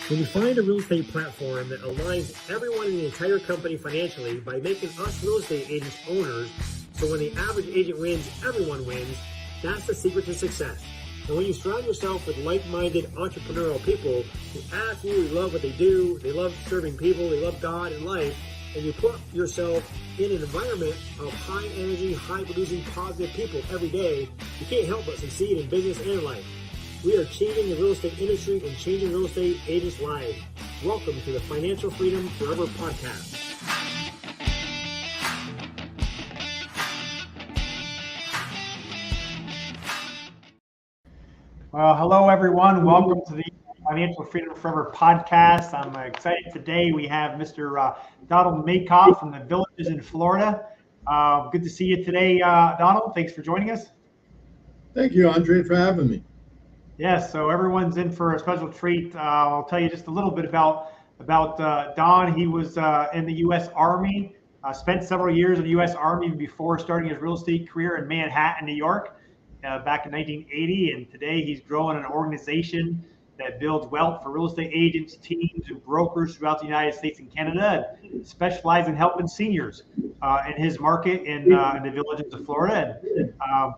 When you find a real estate platform that aligns everyone in the entire company financially by making us real estate agents owners, so when the average agent wins, everyone wins, that's the secret to success. And when you surround yourself with like-minded entrepreneurial people who absolutely love what they do, they love serving people, they love God and life, and you put yourself in an environment of high energy, high producing, positive people every day, you can't help but succeed in business and in life. We are changing the real estate industry and changing real estate agents' lives. Welcome to the Financial Freedom Forever Podcast. Well, hello, everyone. Welcome to the Financial Freedom Forever Podcast. I'm excited today. We have Mr. Donald Maycott from the Villages in Florida. Good to see you today, Donald. Thanks for joining us. Thank you, Andre, for having me. Yes, so everyone's in for a special treat. I'll tell you just a little bit about Don. He was in the U.S. Army, spent several years in the U.S. Army before starting his real estate career in Manhattan, New York, back in 1980. And today he's growing an organization that builds wealth for real estate agents, teams, and brokers throughout the United States and Canada, and specializes in helping seniors in his market in the Villages of Florida. And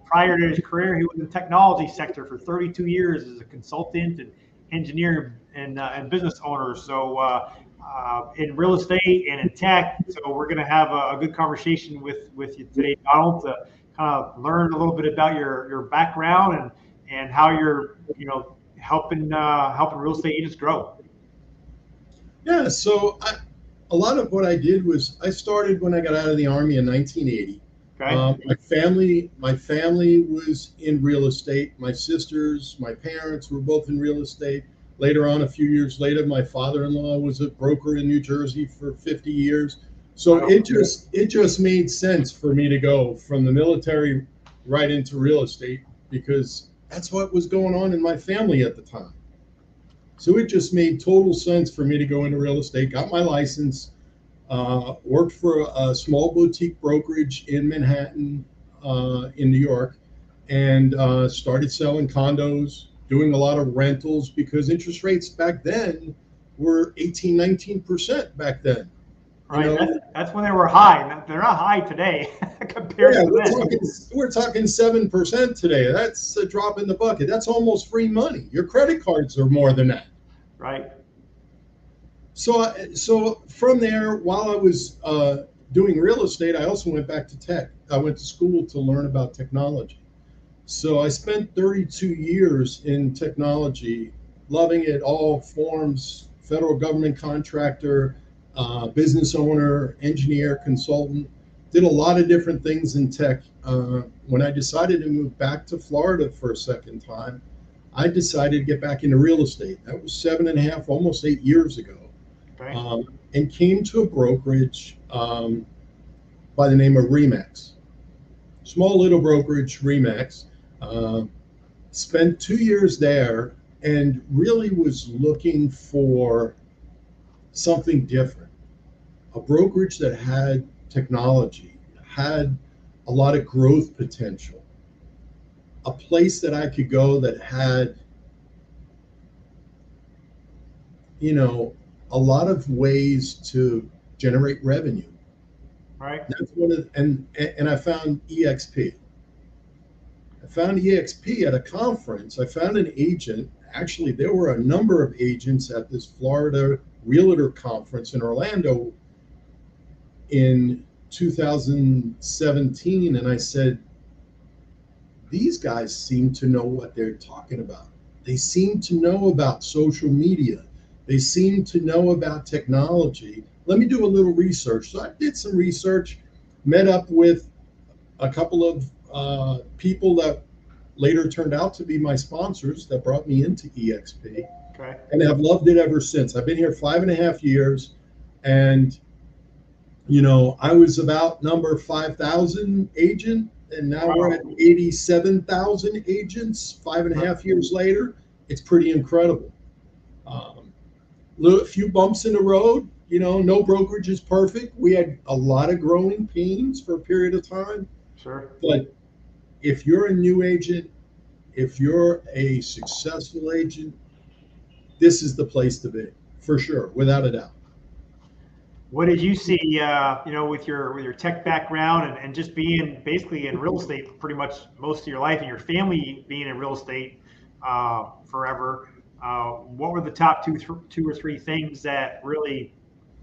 prior to his career, he was in the technology sector for 32 years as a consultant and engineer and business owner. So in real estate and in tech. So we're going to have a good conversation with you today, Donald, to kind of learn a little bit about your background and how you're helping real estate agents grow. Yeah, so a lot of what I did was I started when I got out of the Army in 1980. Okay. My family was in real estate. My sisters, my parents were both in real estate. Later on, a few years later, my father-in-law was a broker in New Jersey for 50 years. So wow. It just made sense for me to go from the military right into real estate because that's what was going on in my family at the time. So it just made total sense for me to go into real estate, got my license, worked for a small boutique brokerage in Manhattan, in New York, and started selling condos, doing a lot of rentals because interest rates back then were 18-19% back then. Right, that's when they were high. They're not high today compared to then. We're talking 7% today. That's a drop in the bucket. That's almost free money. Your credit cards are more than that. Right. So from there, while I was doing real estate, I also went back to tech. I went to school to learn about technology. So I spent 32 years in technology, loving it, all forms, federal government contractor, business owner, engineer, consultant, did a lot of different things in tech. When I decided to move back to Florida for a second time, I decided to get back into real estate. That was 7.5, almost 8 years ago. Okay. And came to a brokerage by the name of Remax. Small little brokerage, Remax. Spent 2 years there and really was looking for something different. A brokerage that had technology, had a lot of growth potential, a place that I could go that had, a lot of ways to generate revenue. Right. That's one of, and I found EXP. I found EXP at a conference. I found an agent. Actually, there were a number of agents at this Florida Realtor conference in Orlando in 2017, and I said, these guys seem to know what they're talking about. They seem to know about social media. They seem to know about technology. Let me do a little research. So I did some research, met up with a couple of people that later turned out to be my sponsors that brought me into EXP. Okay. And have loved it ever since. I've been here 5.5 years, and I was about number 5,000 agent, and now we're at 87,000 agents 5.5 years later. It's pretty incredible. A few bumps in the road. No brokerage is perfect. We had a lot of growing pains for a period of time. Sure. But if you're a new agent, if you're a successful agent, this is the place to be, for sure, without a doubt. What did you see, with your tech background and just being basically in real estate pretty much most of your life, and your family being in real estate forever? What were the top two or three things that really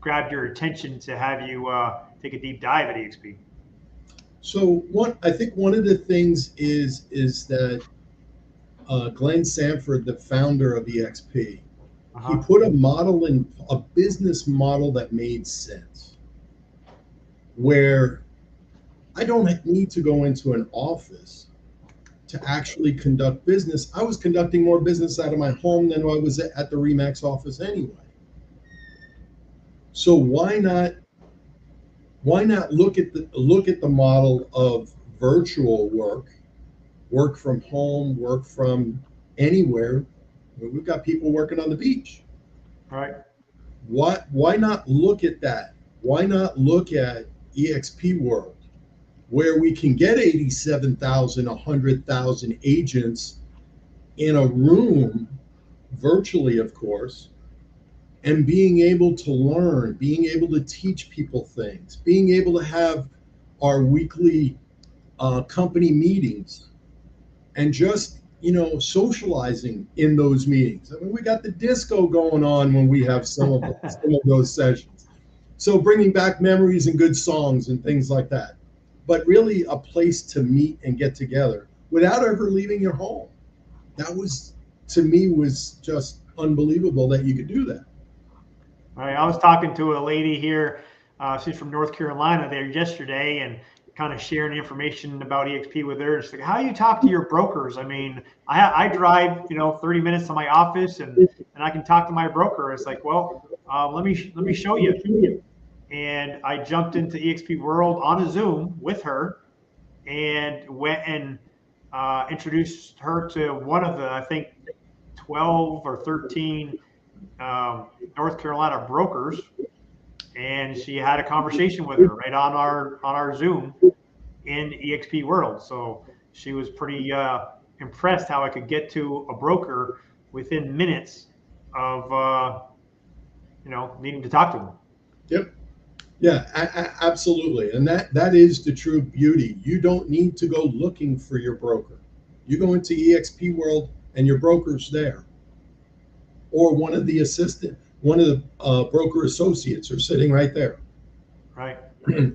grabbed your attention to have you take a deep dive at EXP? So I think one of the things is that Glenn Sanford, the founder of EXP, he put a business model that made sense, where I don't need to go into an office to actually conduct business. I was conducting more business out of my home than I was at the RE/MAX office anyway. So why not look at the model of virtual work from home, work from anywhere. We've got people working on the beach. Right. Why not look at that? Why not look at EXP World, where we can get 87,000, 100,000 agents in a room, virtually, of course, and being able to learn, being able to teach people things, being able to have our weekly company meetings, and just socializing in those meetings. I mean, we got the disco going on when we have some of those sessions. So bringing back memories and good songs and things like that. But really a place to meet and get together without ever leaving your home. That was, to me, was just unbelievable that you could do that. All right. I was talking to a lady here. She's from North Carolina there yesterday, and kind of sharing information about EXP with her. It's like, how do you talk to your brokers? I mean, I drive, 30 minutes to my office and I can talk to my broker. It's like, well, let me show you. And I jumped into EXP World on a Zoom with her and went and introduced her to one of the, I think, 12 or 13 North Carolina brokers. And she had a conversation with her right on our Zoom in EXP World. So she was pretty impressed how I could get to a broker within minutes of needing to talk to them. Yep. Yeah, absolutely. And that is the true beauty. You don't need to go looking for your broker. You go into EXP World and your broker's there, or one of the broker associates are sitting right there, right,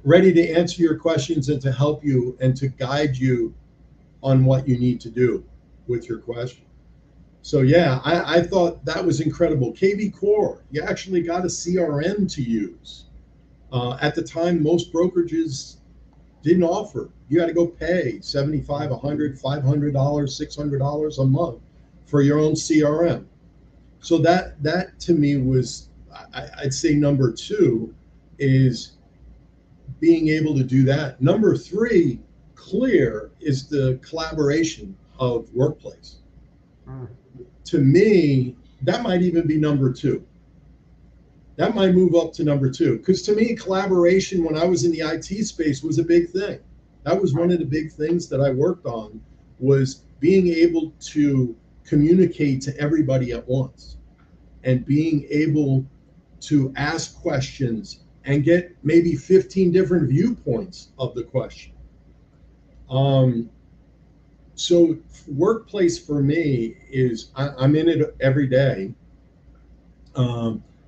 ready to answer your questions and to help you and to guide you on what you need to do with your question. So yeah, I thought that was incredible. KV Core, you actually got a CRM to use. At the time, most brokerages didn't offer. You got to go pay $75, $100, $500, $600 a month for your own CRM. So that to me was, I'd say number two is being able to do that. Number three, clear, is the collaboration of workplace. To me, that might even be number two. That might move up to number two, because to me, collaboration when I was in the IT space was a big thing. That was one of the big things that I worked on, was being able to communicate to everybody at once and being able to ask questions and get maybe 15 different viewpoints of the question. So workplace for me is, I'm in it every day,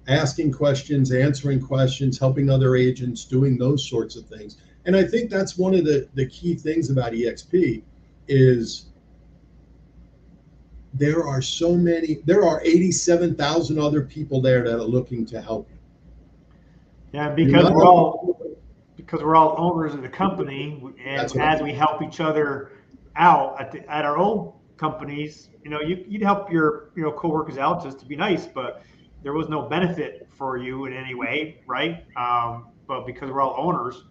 asking questions, answering questions, helping other agents, doing those sorts of things. And I think that's one of the key things about EXP is there are 87,000 other people there that are looking to help you. Yeah, because we're all owners of the company, and right. As we help each other out at our own companies, you'd help your coworkers out just to be nice, but there was no benefit for you in any way, right? But because we're all owners,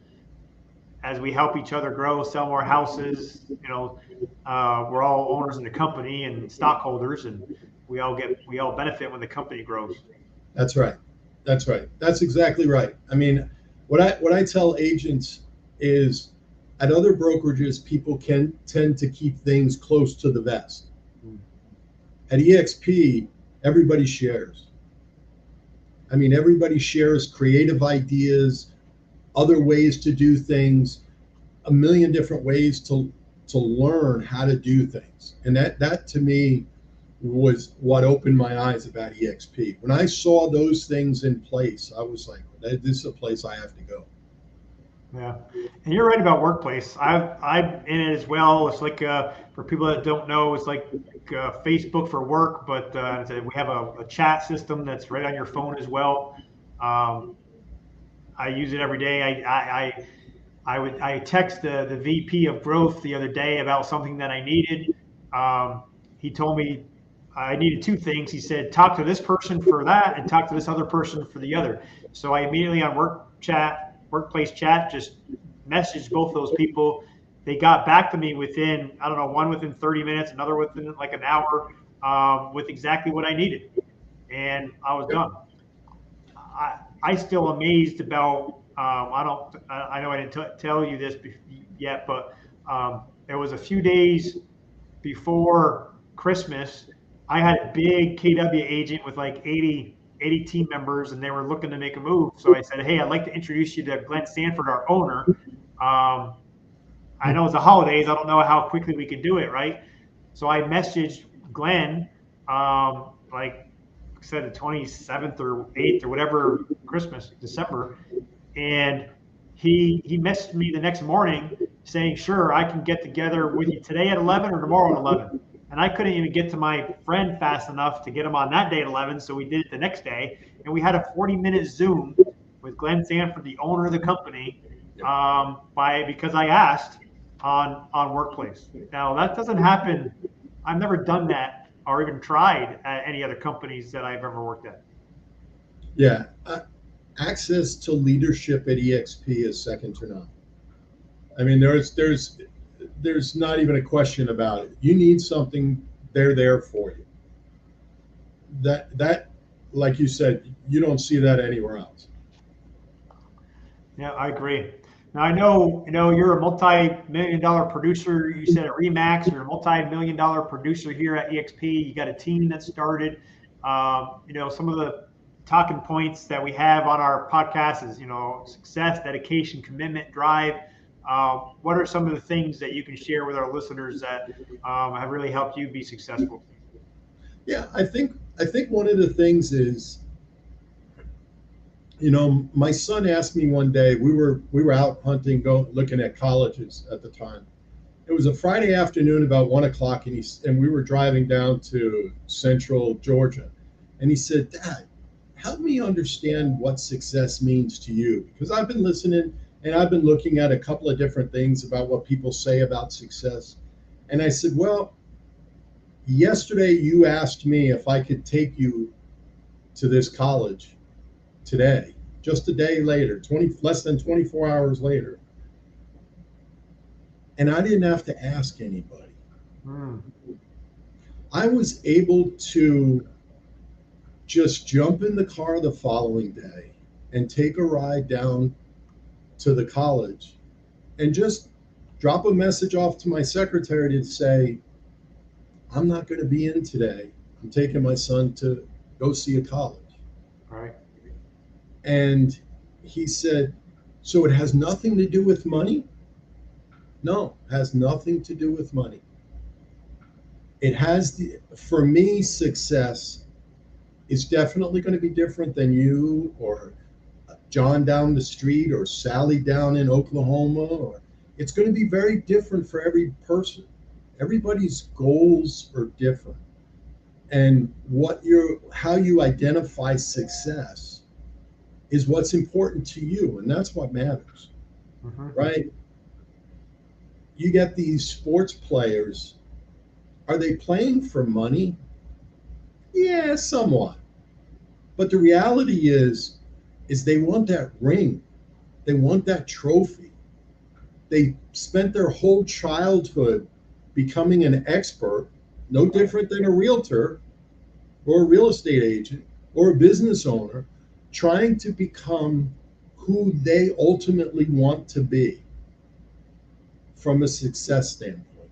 as we help each other grow, sell more houses, we're all owners in the company and stockholders, and we all benefit when the company grows. That's right. That's exactly right. I mean, what I tell agents is, at other brokerages, people can tend to keep things close to the vest. At EXP, everybody shares. I mean, everybody shares creative ideas, other ways to do things, a million different ways to learn how to do things. And that to me was what opened my eyes about EXP. When I saw those things in place, I was like, this is a place I have to go. Yeah, and you're right about workplace. I'm in it as well. It's like for people that don't know, it's like Facebook for work, but we have a chat system that's right on your phone as well. I use it every day. I text the VP of growth the other day about something that I needed. He told me I needed two things. He said, talk to this person for that and talk to this other person for the other. So I immediately on workplace chat, just messaged both those people. They got back to me within, I don't know, one within 30 minutes, another within like an hour, with exactly what I needed. And I was done. I still amazed about, I know I didn't tell you this yet, but there was a few days before Christmas, I had a big KW agent with like 80 team members, and they were looking to make a move. So I said, hey, I'd like to introduce you to Glenn Sanford, our owner. I know it's the holidays. I don't know how quickly we can do it, right? So I messaged Glenn, like I said, the 27th or 8th or whatever, December. And he messaged me the next morning saying, sure, I can get together with you today at 11 or tomorrow at 11. And I couldn't even get to my friend fast enough to get him on that day at 11. So we did it the next day. And we had a 40-minute Zoom with Glenn Sanford, the owner of the company, because I asked on workplace. Now, that doesn't happen. I've never done that or even tried at any other companies that I've ever worked at. Yeah. Access to leadership at EXP is second to none. I mean, there's not even a question about it. You need something, they're there for you. That, like you said, you don't see that anywhere else. Yeah, I agree. Now I know, you're a multi-million-dollar producer. You said at Remax, you're a multi-million-dollar producer here at EXP. You got a team that started. Some of the talking points that we have on our podcast is, success, dedication, commitment, drive. What are some of the things that you can share with our listeners that have really helped you be successful? Yeah, I think one of the things is, my son asked me one day, we were out hunting, looking at colleges at the time. It was a Friday afternoon about 1:00, and we were driving down to central Georgia. And he said, Dad, help me understand what success means to you. Because I've been listening and I've been looking at a couple of different things about what people say about success. And I said, well, yesterday you asked me if I could take you to this college today, just a day later, less than 24 hours later. And I didn't have to ask anybody. I was able to just jump in the car the following day and take a ride down to the college and just drop a message off to my secretary to say, I'm not going to be in today. I'm taking my son to go see a college. All right. And he said, so it has nothing to do with money? No, it has nothing to do with money. It has for me, success is definitely going to be different than you or John down the street or Sally down in Oklahoma, or it's going to be very different for every person. Everybody's goals are different. And how you identify success is what's important to you, and that's what matters. Right? You get these sports players, are they playing for money? Yeah, somewhat. But the reality is they want that ring. They want that trophy. They spent their whole childhood becoming an expert, no different than a realtor or a real estate agent or a business owner, trying to become who they ultimately want to be from a success standpoint.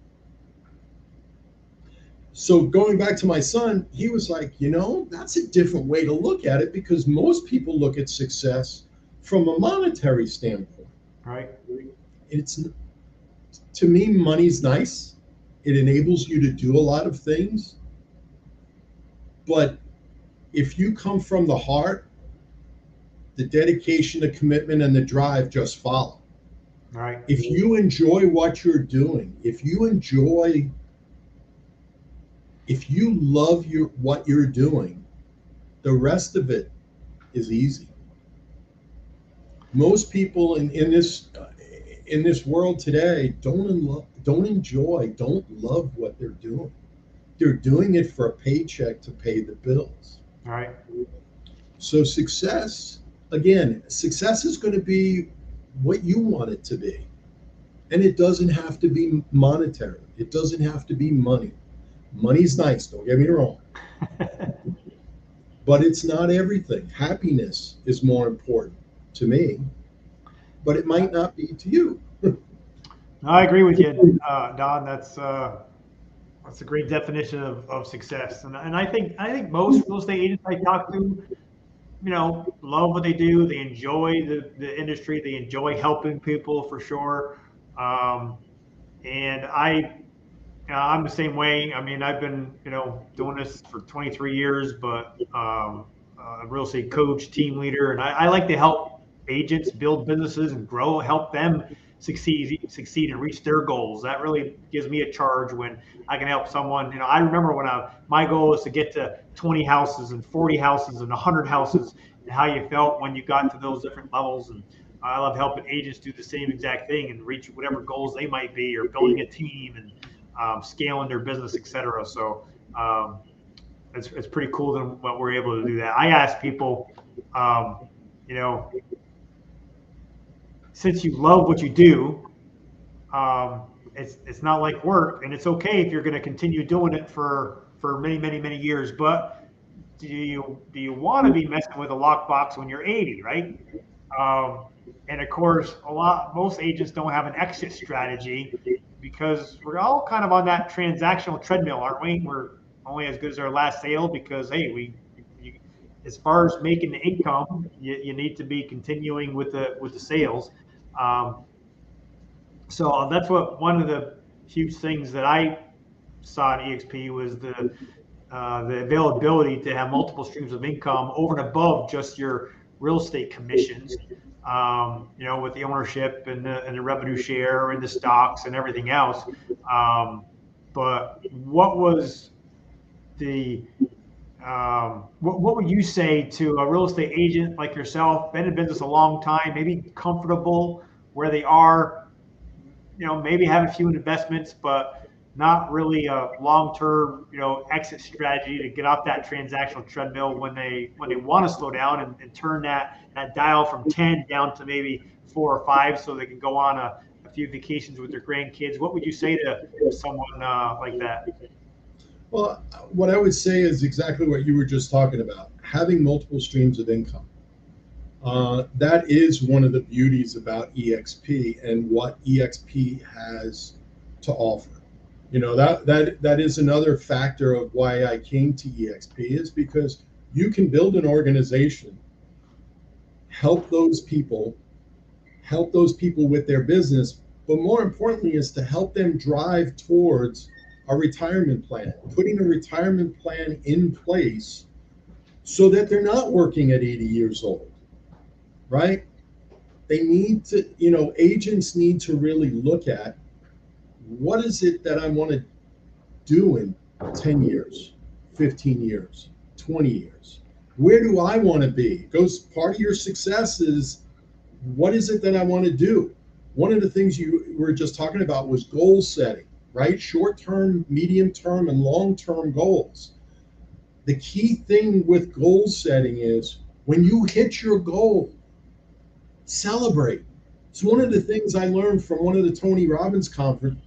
So going back to my son, he was like, that's a different way to look at it, because most people look at success from a monetary standpoint. Right. It's, to me, money's nice. It enables you to do a lot of things. But if you come from the heart, the dedication, the commitment, and the drive just follow. Right. If you enjoy what you're doing, if you love what you're doing, the rest of it is easy. Most people in this world today don't love what they're doing. They're doing it for a paycheck to pay the bills. Right. So success is going to be what you want it to be. And it doesn't have to be monetary. It doesn't have to be money. Money's nice, don't get me wrong. But it's not everything. Happiness is more important to me, but it might not be to you. No, I agree with you, Don. That's a great definition of success. And I think most real estate agents I talk to, love what they do. They enjoy the industry. They enjoy helping people for sure. And I'm the same way. I mean, I've been, doing this for 23 years, but a real estate coach, team leader, and I like to help agents build businesses and grow, help them succeed and reach their goals. That really gives me a charge when I can help someone. I remember when my goal was to get to 20 houses and 40 houses and 100 houses, and how you felt when you got to those different levels. And I love helping agents do the same exact thing and reach whatever goals they might be, or building a team and scaling their business, etc. So it's pretty cool that what we're able to do that. I ask people, since you love what you do, it's not like work, and it's okay if you're going to continue doing it for many, many, many years. But do you want to be messing with a lockbox when you're 80, right? And of course, most agents don't have an exit strategy, because we're all kind of on that transactional treadmill, aren't we? We're only as good as our last sale, because hey, as far as making the income, you need to be continuing with the sales. So that's one of the huge things that I saw in EXP was the availability to have multiple streams of income over and above just your real estate commissions. With the ownership and the revenue share and the stocks and everything else. But what was what would you say to a real estate agent like yourself, been in business a long time, maybe comfortable where they are, maybe have a few investments, but not really a long-term, exit strategy to get off that transactional treadmill when they want to slow down and turn that dial from 10 down to maybe 4 or 5, so they can go on a few vacations with their grandkids? What would you say to someone like that? Well, what I would say is exactly what you were just talking about, having multiple streams of income. That is one of the beauties about EXP and what EXP has to offer. That is another factor of why I came to EXP, is because you can build an organization, help those people with their business, but more importantly is to help them drive towards a retirement plan, putting a retirement plan in place so that they're not working at 80 years old, right? They need to, agents need to really look at, what is it that I want to do in 10 years, 15 years, 20 years? Where do I want to be? Part of your success is, what is it that I want to do? One of the things you were just talking about was goal setting, right? Short-term, medium-term, and long-term goals. The key thing with goal setting is, when you hit your goal, celebrate. It's one of the things I learned from one of the Tony Robbins conference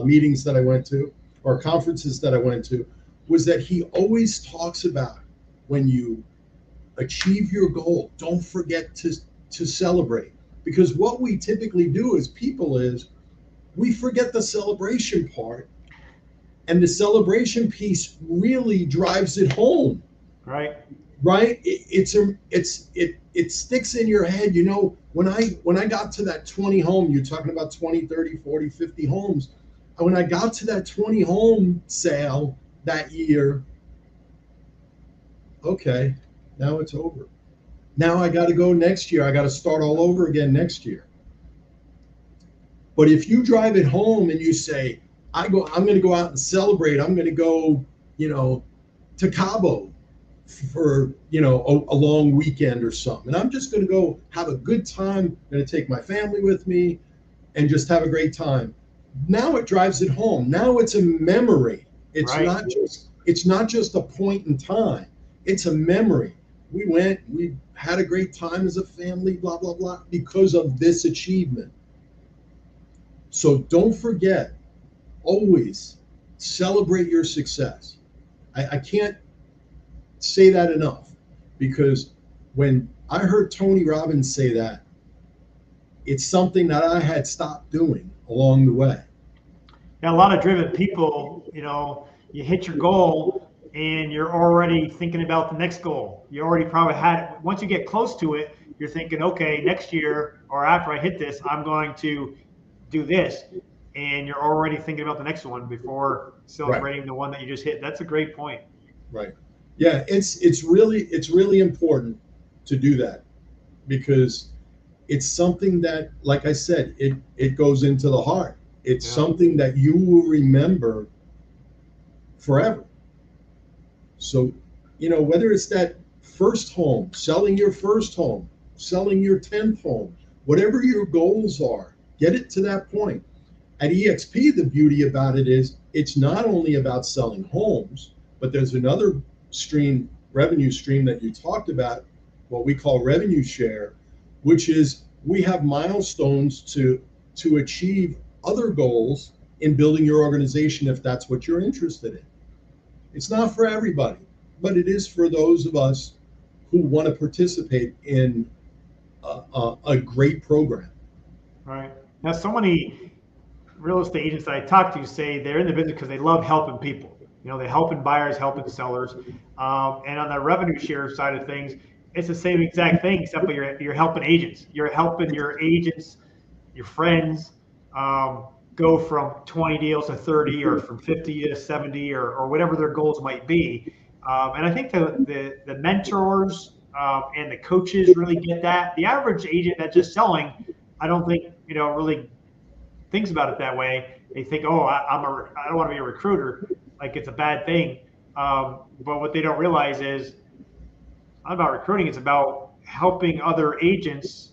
meetings that I went to, or conferences that I went to, was that he always talks about, when you achieve your goal, don't forget to celebrate. Because what we typically do as people is, we forget the celebration part, And the celebration piece really drives it home. Right. Right? It sticks in your head. You know, when I got to that 20 home, you're talking about 20, 30, 40, 50 homes. And when I got to that 20 home sale that year, okay, now it's over. Now I got to go next year. I got to start all over again next year. But if you drive it home and you say, I'm going to go out and celebrate. I'm going to go, to Cabo for, a long weekend or something. And I'm just going to go have a good time. I'm going to take my family with me and just have a great time. Now it drives it home. Now it's a memory. It's right. It's not just a point in time. It's a memory. We had a great time as a family, blah, blah, blah, because of this achievement. So don't forget, always celebrate your success. I can't say that enough, because when I heard Tony Robbins say that, it's something that I had stopped doing along the way. Yeah, a lot of driven people, you hit your goal and you're already thinking about the next goal. You already probably had it. Once you get close to it, you're thinking, okay, next year or after I hit this, I'm going to do this. And you're already thinking about the next one before celebrating the one that you just hit. That's a great point. Right. Yeah, it's really important to do that, because it's something that, like I said, it goes into the heart. It's something that you will remember forever. So, whether it's that first home, selling your first home, selling your 10th home, whatever your goals are, get it to that point. At EXP, the beauty about it is it's not only about selling homes, but there's another revenue stream that you talked about, what we call revenue share, which is we have milestones to achieve other goals in building your organization, if that's what you're interested in. It's not for everybody, but it is for those of us who want to participate in a great program. Right. Now, so many real estate agents that I talk to say they're in the business because they love helping people. They're helping buyers, helping sellers. And on the revenue share side of things, it's the same exact thing, except for you're helping agents. You're helping your agents, your friends, go from 20 deals to 30, or from 50 to 70, or whatever their goals might be. And I think the mentors and the coaches really get that. The average agent that's just selling, I don't think really thinks about it that way. They think, oh, I don't want to be a recruiter, like it's a bad thing. But what they don't realize is, not about recruiting. It's about helping other agents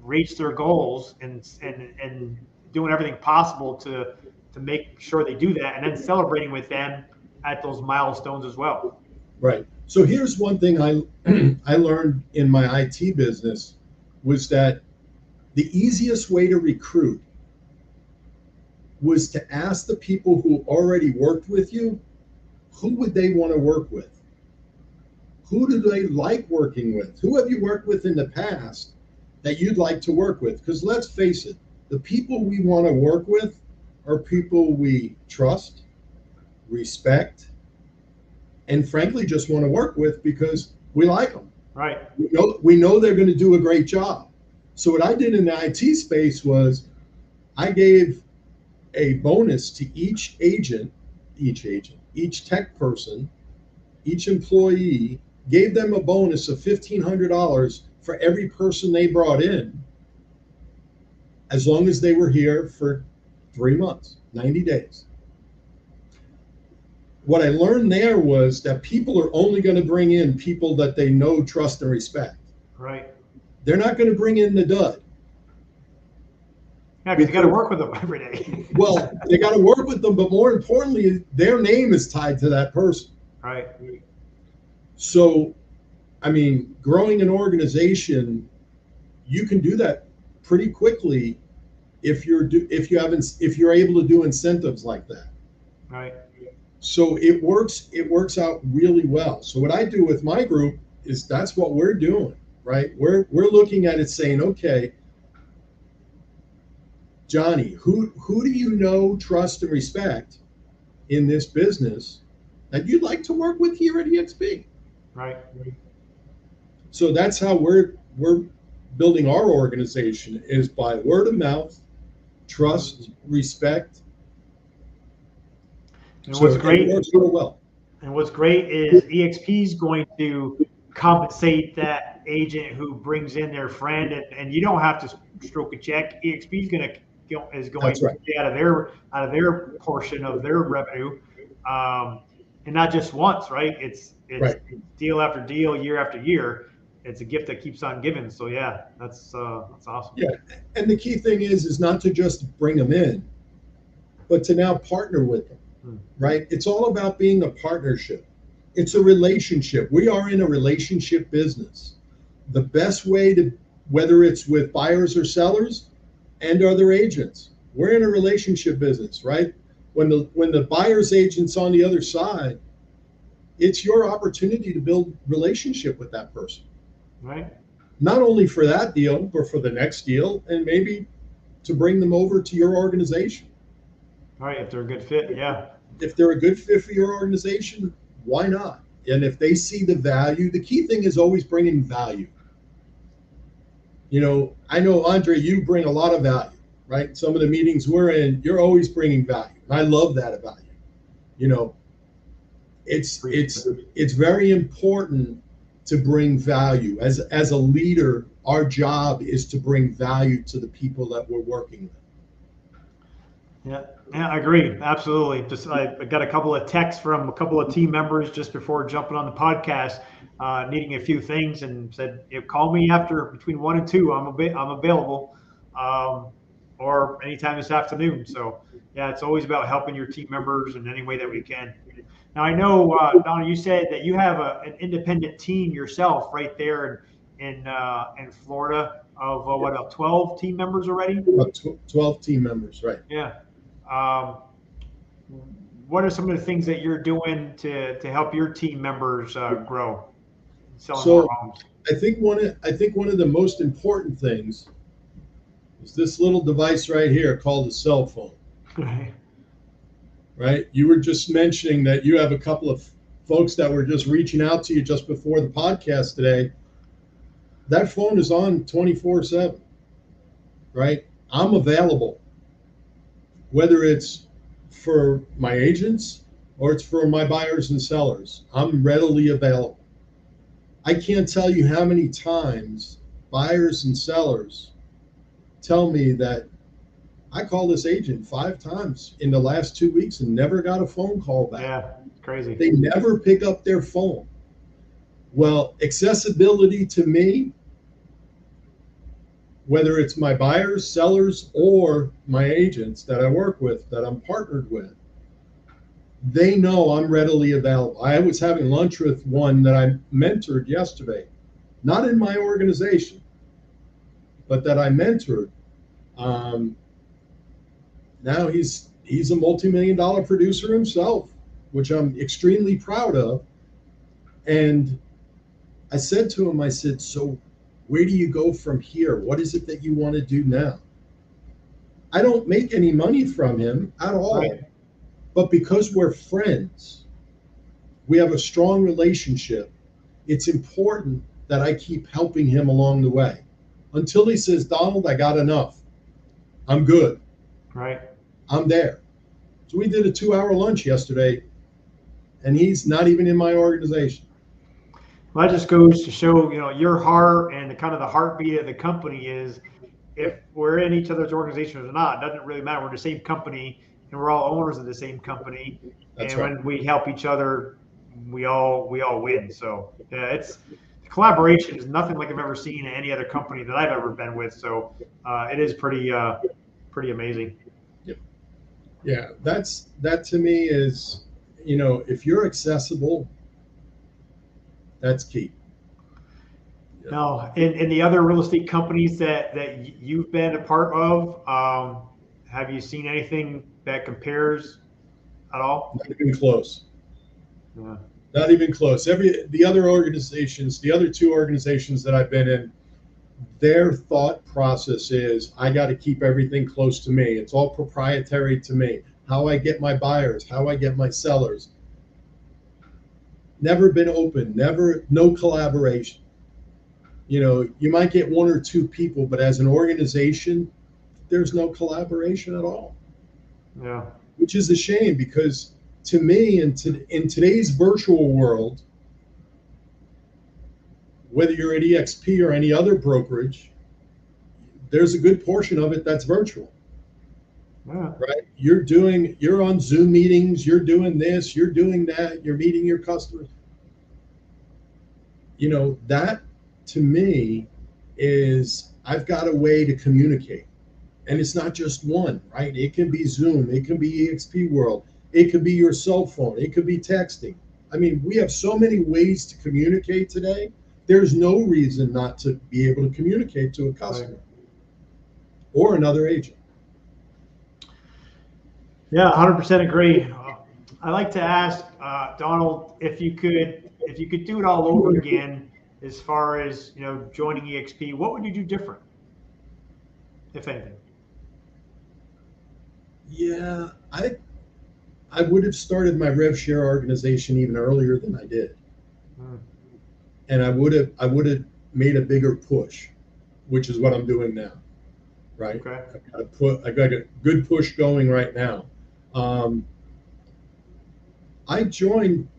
reach their goals and doing everything possible to make sure they do that, and then celebrating with them at those milestones as well. Right. So here's one thing I learned in my IT business, was that the easiest way to recruit was to ask the people who already worked with you, who would they want to work with? Who do they like working with? Who have you worked with in the past that you'd like to work with? Because let's face it, the people we want to work with are people we trust, respect, and frankly just want to work with because we like them. Right. We know they're going to do a great job. So what I did in the IT space was I gave a bonus to each tech person, each employee, gave them a bonus of $1,500 for every person they brought in, as long as they were here for 3 months, 90 days. What I learned there was that people are only going to bring in people that they know, trust, and respect. Right. They're not going to bring in the dud. Yeah, because you got to work with them every day. Well, they got to work with them, but more importantly, their name is tied to that person. Right. So, growing an organization, you can do that pretty quickly if you're able to do incentives like that. Right. So it works out really well. So what I do with my group is that's what we're doing, right? We're looking at it saying, okay, Johnny, who do you know, trust, and respect in this business that you'd like to work with here at EXP. Right. So that's how we're building our organization, is by word of mouth, trust, respect. And what's great, it works real well. And what's great is EXP is going to compensate that agent who brings in their friend, and you don't have to stroke a check. EXP is going to get out of their portion of their revenue, and not just once, right? It's deal after deal, year after year. It's a gift that keeps on giving. So yeah, that's awesome. Yeah, and the key thing is not to just bring them in, but to now partner with them. Right? It's all about being a partnership. It's a relationship. We are in a relationship business. The best way to, whether it's with buyers or sellers and other agents, we're in a relationship business, right? When the buyer's agent's on the other side, it's your opportunity to build relationship with that person. Right. Not only for that deal, but for the next deal, and maybe to bring them over to your organization. Right, if they're a good fit, yeah. If they're a good fit for your organization, why not? And if they see the value, the key thing is always bringing value. I know, Andre, you bring a lot of value, right? Some of the meetings we're in, you're always bringing value. And I love that about you. It's very important to bring value. As a leader, our job is to bring value to the people that we're working with. Yeah, I agree. Absolutely. I got a couple of texts from a couple of team members just before jumping on the podcast, needing a few things, and said, call me between 1 and 2. I'm available, or anytime this afternoon. So yeah, it's always about helping your team members in any way that we can. Now I know, Donald, you said that you have an independent team yourself right there in Florida of about 12 team members already? About 12 team members, right? Yeah. What are some of the things that you're doing to help your team members grow, selling more homes? I think one of the most important things is this little device right here called a cell phone. Right? You were just mentioning that you have a couple of folks that were just reaching out to you just before the podcast today. That phone is on 24/7, right? I'm available, whether it's for my agents or it's for my buyers and sellers. I'm readily available. I can't tell you how many times buyers and sellers tell me that I called this agent 5 times in the last 2 weeks and never got a phone call back. Yeah, it's crazy. They never pick up their phone. Well, accessibility to me, whether it's my buyers, sellers, or my agents that I work with, that I'm partnered with, they know I'm readily available. I was having lunch with one that I mentored yesterday, not in my organization, but that I mentored. Now he's a multi-million-dollar producer himself, which I'm extremely proud of. And I said to him, I said, so where do you go from here? What is it that you want to do now? I don't make any money from him at all. Right. But because we're friends, we have a strong relationship. It's important that I keep helping him along the way until he says, Donald, I got enough. I'm good. Right. I'm there. So we did a 2-hour lunch yesterday, and he's not even in my organization. Well, that just goes to show, your heart and the kind of the heartbeat of the company is, if we're in each other's organizations or not, it doesn't really matter. We're the same company, and we're all owners of the same company. That's and right. When we help each other, we all win. So yeah, collaboration is nothing like I've ever seen in any other company that I've ever been with. So it is pretty amazing. Yeah, that to me is, if you're accessible, that's key. Now, in the other real estate companies that you've been a part of, have you seen anything that compares at all? Not even close. Yeah. Not even close. The other organizations, the other 2 organizations that I've been in, their thought process is, I got to keep everything close to me. It's all proprietary to me. how I get my buyers, how I get my sellers. Never been open, no collaboration. You might get one or two people, but as an organization, there's no collaboration at all. Yeah. Which is a shame, because to me, in today's virtual world, whether you're at EXP or any other brokerage, there's a good portion of it that's virtual. Yeah. Right? You're on Zoom meetings, you're doing this, you're doing that, you're meeting your customers. That to me is, I've got a way to communicate. And it's not just one, right? It can be Zoom, it can be EXP World, it could be your cell phone, it could be texting. I mean, we have so many ways to communicate today. There's no reason not to be able to communicate to a customer or another agent. Yeah, 100% agree. I like to ask Donald, if you could do it all over again, as far as joining EXP, what would you do different, if anything? Yeah, I would have started my rev share organization even earlier than I did. And I would have made a bigger push, which is what I'm doing now. Right? Okay. I've got a good push going right now. I joined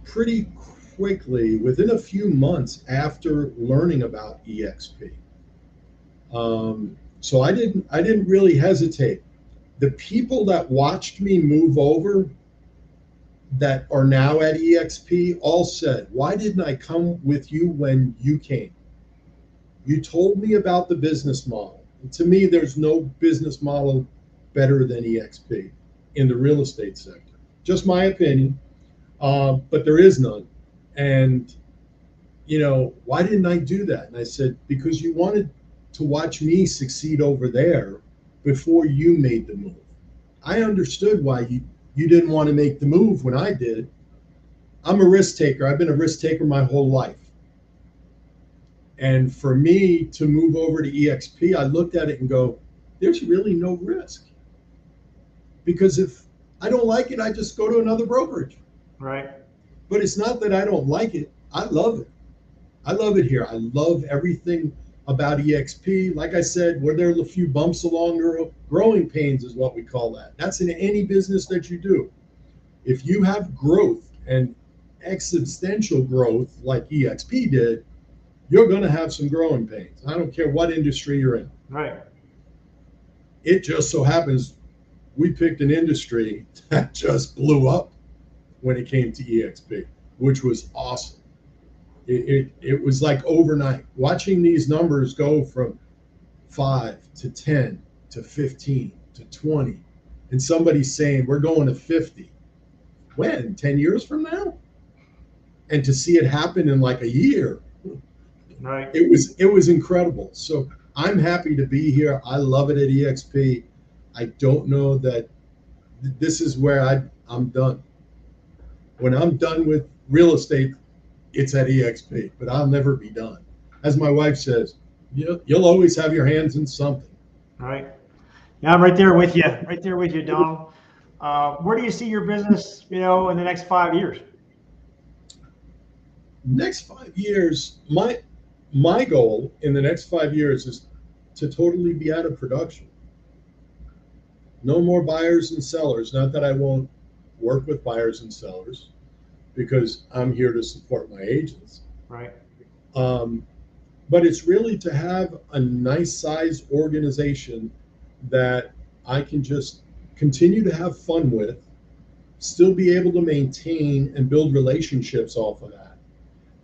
pretty quickly, within a few months after learning about EXP. So I didn't really hesitate. The people that watched me move over, that are now at EXP, all said, "Why didn't I come with you when you came? You told me about the business model." And to me, there's no business model better than EXP in the real estate sector. Just my opinion, but there is none. And, why didn't I do that? And I said, because you wanted to watch me succeed over there before you made the move. I understood why you didn't want to make the move when I did. I'm a risk taker. I've been a risk taker my whole life. And for me to move over to EXP, I looked at it and go, there's really no risk. Because if I don't like it, I just go to another brokerage. Right. But it's not that I don't like it. I love it. I love it here. I love everything about EXP. Like I said, were there a few bumps along the road? Growing pains is what we call that. That's in any business that you do. If you have growth and existential growth like EXP did, you're going to have some growing pains. I don't care what industry you're in. Right. It just so happens we picked an industry that just blew up when it came to EXP, which was awesome. It was like overnight. Watching these numbers go from 5 to 10 to 15 to 20, and somebody saying we're going to 50. When? 10 years from now? And to see it happen in like a year, right? It was incredible. So I'm happy to be here. I love it at EXP. I don't know that this is where I'm done. When I'm done with real estate, it's at EXP, but I'll never be done. As my wife says, you'll always have your hands in something. All right. Yeah, I'm right there with you, Donald. Where do you see your business, in the next 5 years? Next 5 years, my goal in the next 5 years is to totally be out of production. No more buyers and sellers. Not that I won't work with buyers and sellers, because I'm here to support my agents. Right. But it's really to have a nice sized organization that I can just continue to have fun with, still be able to maintain and build relationships off of that,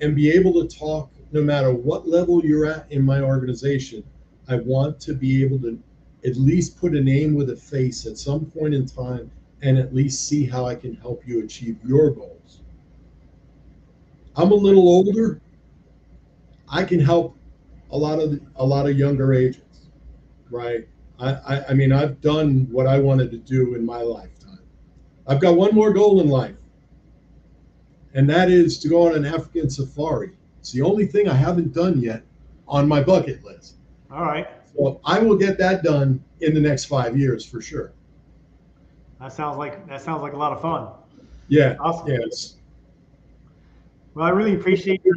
and be able to talk no matter what level you're at in my organization. I want to be able to at least put a name with a face at some point in time, and at least see how I can help you achieve your goals. I'm a little older. I can help a lot of younger agents, right? I mean, I've done what I wanted to do in my lifetime. I've got one more goal in life, and that is to go on an African safari. It's the only thing I haven't done yet on my bucket list. All right. So I will get that done in the next 5 years for sure. That sounds like a lot of fun. Yeah. Awesome. Yes. Well, I really appreciate your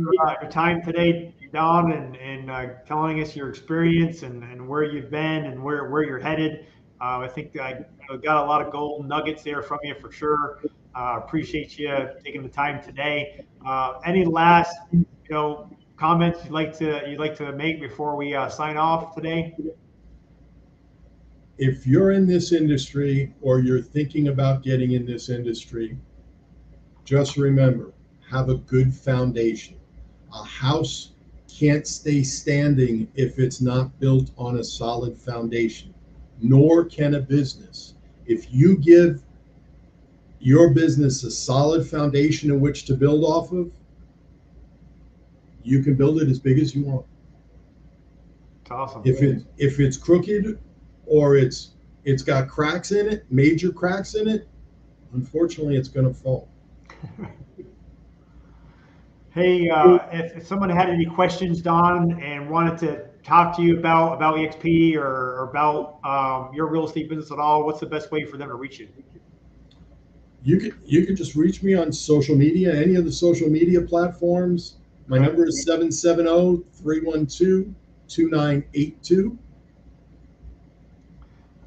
time today, Don, and telling us your experience and where you've been and where you're headed. I think I got a lot of gold nuggets there from you for sure. Appreciate you taking the time today. Any last, comments you'd like to make before we sign off today? If you're in this industry or you're thinking about getting in this industry, just remember, have a good foundation. A house can't stay standing if it's not built on a solid foundation, nor can a business. If you give your business a solid foundation in which to build off of, you can build it as big as you want. It's awesome. If it's crooked or it's got cracks in it, major cracks in it, unfortunately it's going to fall. Hey, if someone had any questions, Don, and wanted to talk to you about EXP or about your real estate business at all, what's the best way for them to reach you? You can just reach me on social media, any of the social media platforms. My number is 770-312-2982.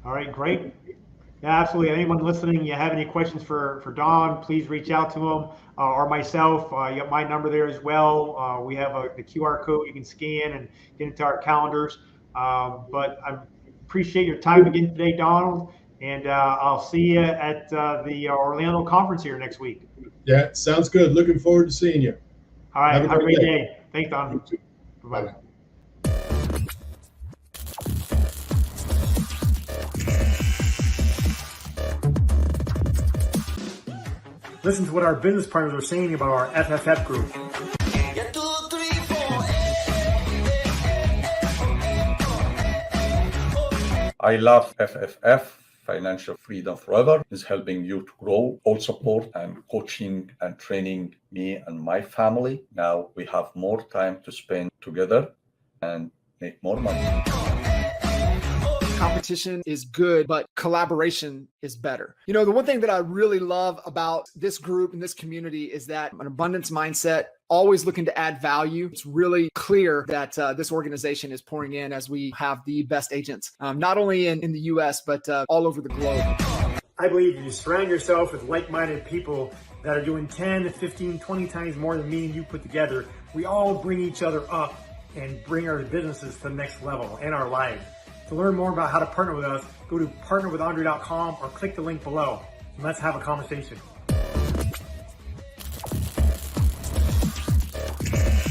All right, great. Yeah, absolutely. Anyone listening, you have any questions for Don, please reach out to him or myself. You got my number there as well. We have the QR code you can scan and get into our calendars. But I appreciate your time again today, Donald, and I'll see you at the Orlando conference here next week. Yeah, sounds good. Looking forward to seeing you. All right, have a great day. Thanks, Don. Bye-bye. Listen to what our business partners are saying about our FFF group. I love FFF. Financial Freedom Forever is helping you to grow, all support and coaching and training me and my family. Now we have more time to spend together and make more money. Competition is good, but collaboration is better. The one thing that I really love about this group and this community is that an abundance mindset, always looking to add value. It's really clear that this organization is pouring in as we have the best agents, not only in the U.S., but all over the globe. I believe if you surround yourself with like-minded people that are doing 10, 15, 20 times more than me and you put together, we all bring each other up and bring our businesses to the next level and our lives. To learn more about how to partner with us, go to partnerwithandre.com or click the link below. And let's have a conversation.